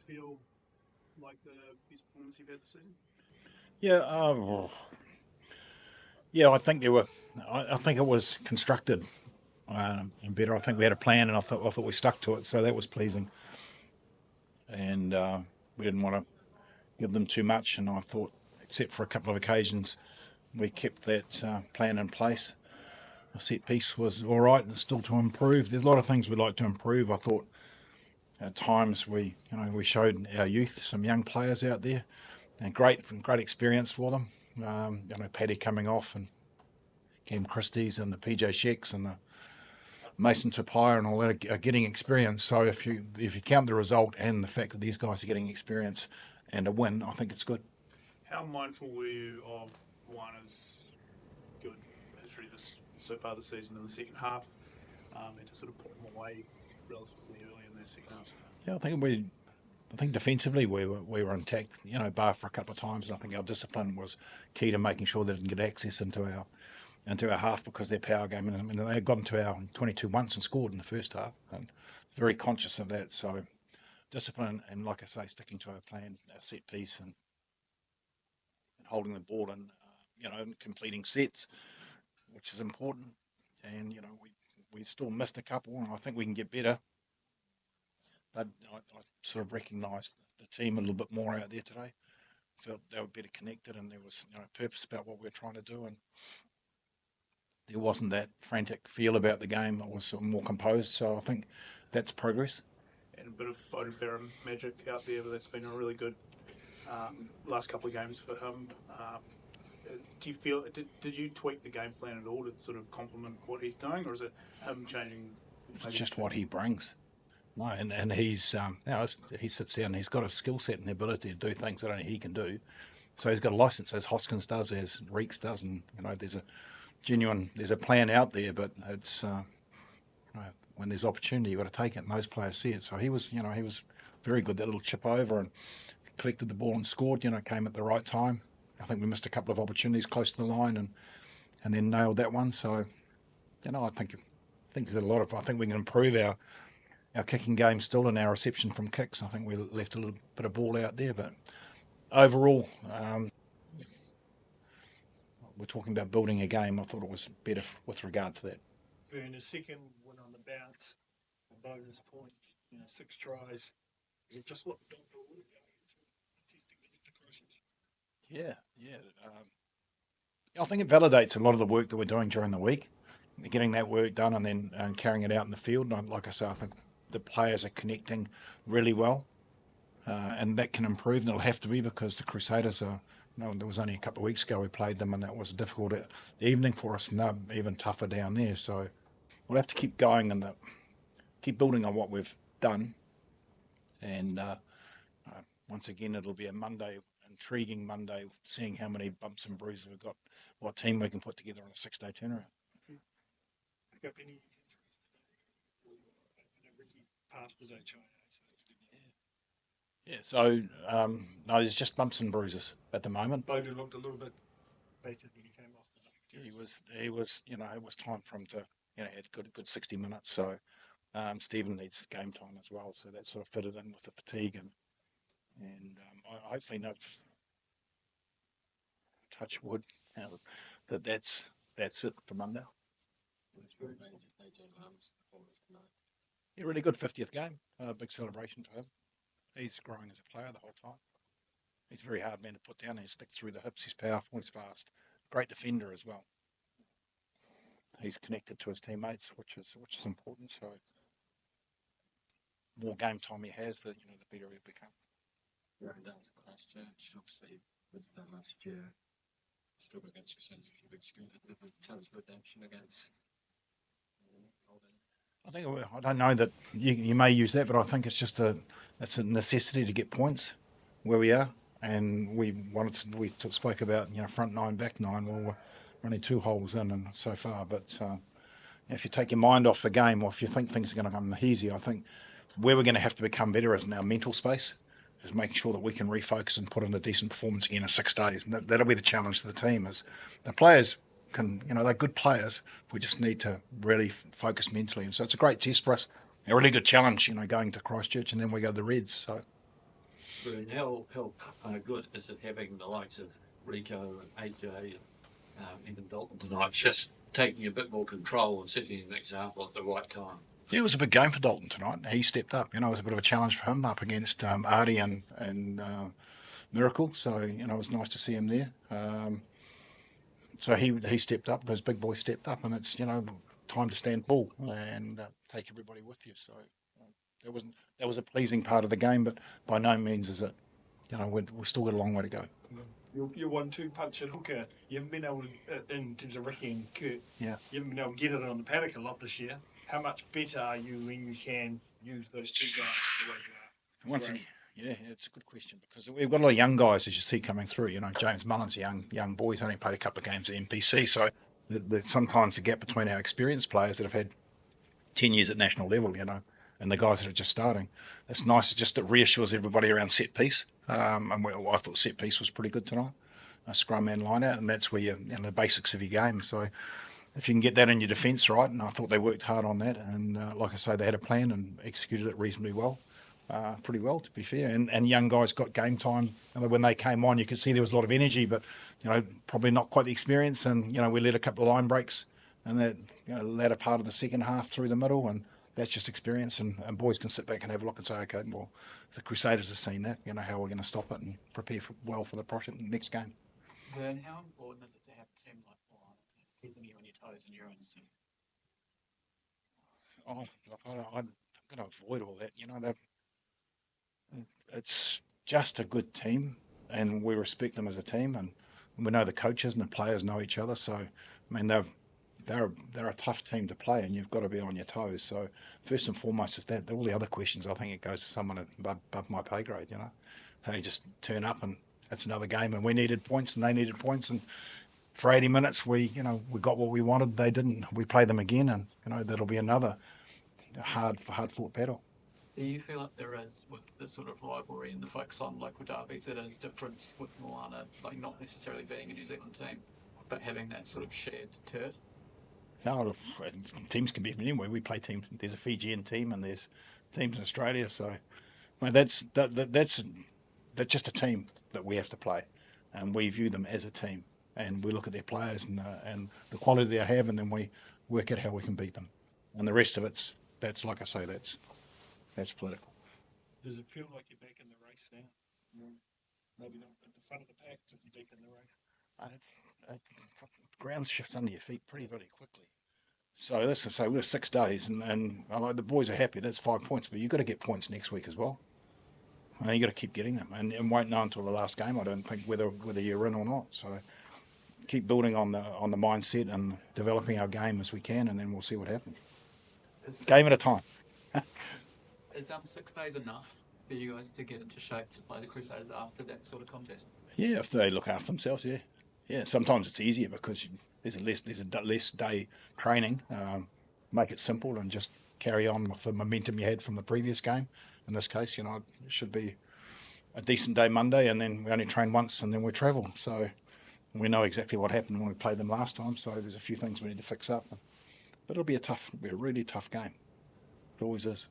feel like the best performance you've had this season? Yeah, yeah. I think there were. I think it was constructed and better. I think we had a plan, and I thought we stuck to it, so that was pleasing. And we didn't want to give them too much, and I thought, except for a couple of occasions, we kept that plan in place. The set piece was all right, and still to improve. There's a lot of things we'd like to improve. I thought at times we showed our youth, some young players out there, and great experience for them. Paddy coming off and Cam Christie's and the PJ Sheks and the Mason Tupai and all that are getting experience. So if you count the result and the fact that these guys are getting experience and a win, I think it's good. How mindful were you of Moana's good history so far this season in the second half, and to sort of put them away relatively early in that second half? Yeah, I think defensively we were intact. Bar for a couple of times. I think our discipline was key to making sure they didn't get access into our half because their power game. And I mean, they got into our 22 once and scored in the first half, and very conscious of that. So discipline and, like I say, sticking to our plan, our set piece, and holding the ball and completing sets, which is important. And we still missed a couple, and I think we can get better. But I sort of recognised the team a little bit more out there today. Felt they were better connected, and there was purpose about what we we're trying to do, and there wasn't that frantic feel about the game. It was sort of more composed. So I think that's progress. And a bit of Bowden Barron magic out there, but that's been a really good last couple of games for him. Do you feel did you tweak the game plan at all to sort of complement what he's doing, or is it him changing? It's just what he brings. No, and he sits down. He's got a skill set and the ability to do things that only he can do. So he's got a license, as Hoskins does, as Reeks does, and there's a plan out there, but it's when there's opportunity, you've got to take it, and those players see it. So he was very good. That little chip over and collected the ball and scored. Came at the right time. I think we missed a couple of opportunities close to the line, and then nailed that one. So I think there's a lot of. I think we can improve our kicking game still and our reception from kicks. I think we left a little bit of ball out there, but overall, we're talking about building a game. I thought it was better with regard to that. Vern, a second win on the bounce, a bonus point, 6 tries. Is it just what the doctor would have going into testing with the Crusaders? Yeah, yeah. I think it validates a lot of the work that we're doing during the week, getting that work done and then carrying it out in the field. And like I say, I think the players are connecting really well, and that can improve. And it'll have to be because the Crusaders are. There was only a couple of weeks ago we played them, and that was a difficult evening for us, and they're even tougher down there. So we'll have to keep going and keep building on what we've done. And once again, it'll be a Monday, intriguing Monday, seeing how many bumps and bruises we've got, what team we can put together on a 6-day turnaround. Pick up any injuries today? I know Ricky passed his HIA, so that's good news. Yeah, so no, there's just bumps and bruises at the moment. Bowden looked a little bit baited when he came off the He was, it was time for him to, he had a good 60 minutes. So Stephen needs game time as well. So that sort of fitted in with the fatigue and I hopefully no touch wood that's it for Monday. It's very major AJ Lamb's performance tonight. Yeah, really good 50th game. Big celebration for him. He's growing as a player the whole time. He's a very hard man to put down. He sticks through the hips. He's powerful. He's fast. Great defender as well. He's connected to his teammates, which is important. So, more game time he has, the better he'll become. Going down to Christchurch, obviously, was that last year. Struggled against Crusaders a few weeks ago. A bit of a chance for redemption against. I don't know that you may use that, but I think it's a necessity to get points where we are, and we spoke about front nine, back nine. Well, we're only 2 holes in, and so far. But if you take your mind off the game, or if you think things are going to come easy, I think where we're going to have to become better is in our mental space, is making sure that we can refocus and put in a decent performance again in 6 days. And that'll be the challenge to the team. Is the players they're good players. We just need to really focus mentally. And so it's a great test for us. A really good challenge, going to Christchurch, and then we go to the Reds. So Vern, how good is it having the likes of Rico and AJ and even Dalton tonight just taking a bit more control and setting an example at the right time? Yeah, it was a big game for Dalton tonight. He stepped up. It was a bit of a challenge for him up against Artie and Miracle. So it was nice to see him there. So he stepped up. Those big boys stepped up, and it's time to stand full and take everybody with you. So that was a pleasing part of the game, but by no means is it. We've still got a long way to go. Your 1-2 punch and hooker, you haven't been able to, in terms of Ricky and Kurt, Yeah. you haven't been able to get it on the paddock a lot this year. How much better are you when you can use those two guys the way you are? Once again, yeah, it's a good question because we've got a lot of young guys as you see coming through. James Mullen's a young boy. He's only played a couple of games at NPC, so sometimes the gap between our experienced players that have had 10 years at national level, and the guys that are just starting. It's nice, just it reassures everybody around set piece. And I thought set piece was pretty good tonight. A scrum and line out, and that's where the basics of your game. So if you can get that in your defence right, and I thought they worked hard on that, and like I say, they had a plan and executed it reasonably well. Pretty well, to be fair, and young guys got game time. When they came on, you could see there was a lot of energy, but probably not quite the experience. And we led a couple of line breaks, and that latter part of the second half through the middle, and that's just experience. And boys can sit back and have a look and say, okay, well, the Crusaders have seen that. How we're going to stop it and prepare well for the next game. Vern, how important is it to have a team like Moana keeping you on your toes in your own scene? Oh, look, I'm going to avoid all that. It's just a good team, and we respect them as a team, and we know the coaches and the players know each other. So, I mean, they're a tough team to play, and you've got to be on your toes. So, first and foremost is that. All the other questions, I think it goes to someone above my pay grade. They just turn up, and it's another game, and we needed points, and they needed points, and for 80 minutes, we got what we wanted. They didn't. We played them again, and that'll be another hard fought battle. Do you feel like there is, with the sort of rivalry and the focus on local derbies, it is different with Moana, like not necessarily being a New Zealand team, but having that sort of shared turf? No, teams can be anywhere. We play teams. There's a Fijian team and there's teams in Australia. So, that's just a team that we have to play, and we view them as a team, and we look at their players and the quality they have, and then we work out how we can beat them. And the rest of that's like I say, that's political. Does it feel like you're back in the race now? Maybe not at the front of the pack, but you're back in the race. Ground shifts under your feet pretty quickly. So that's to say we're 6 days, and the boys are happy. That's 5 points, but you've got to get points next week as well. You've got to keep getting them, and won't know until the last game. I don't think whether you're in or not. So keep building on the mindset and developing our game as we can, and then we'll see what happens. Game at a time. Is 6 days enough for you guys to get into shape to play the Crusaders after that sort of contest? Yeah, if they look after themselves, yeah. Yeah, sometimes it's easier because there's a less day training. Make it simple and just carry on with the momentum you had from the previous game. In this case, it should be a decent day Monday, and then we only train once, and then we travel. So we know exactly what happened when we played them last time. So there's a few things we need to fix up, but it'll be a really tough game. It always is.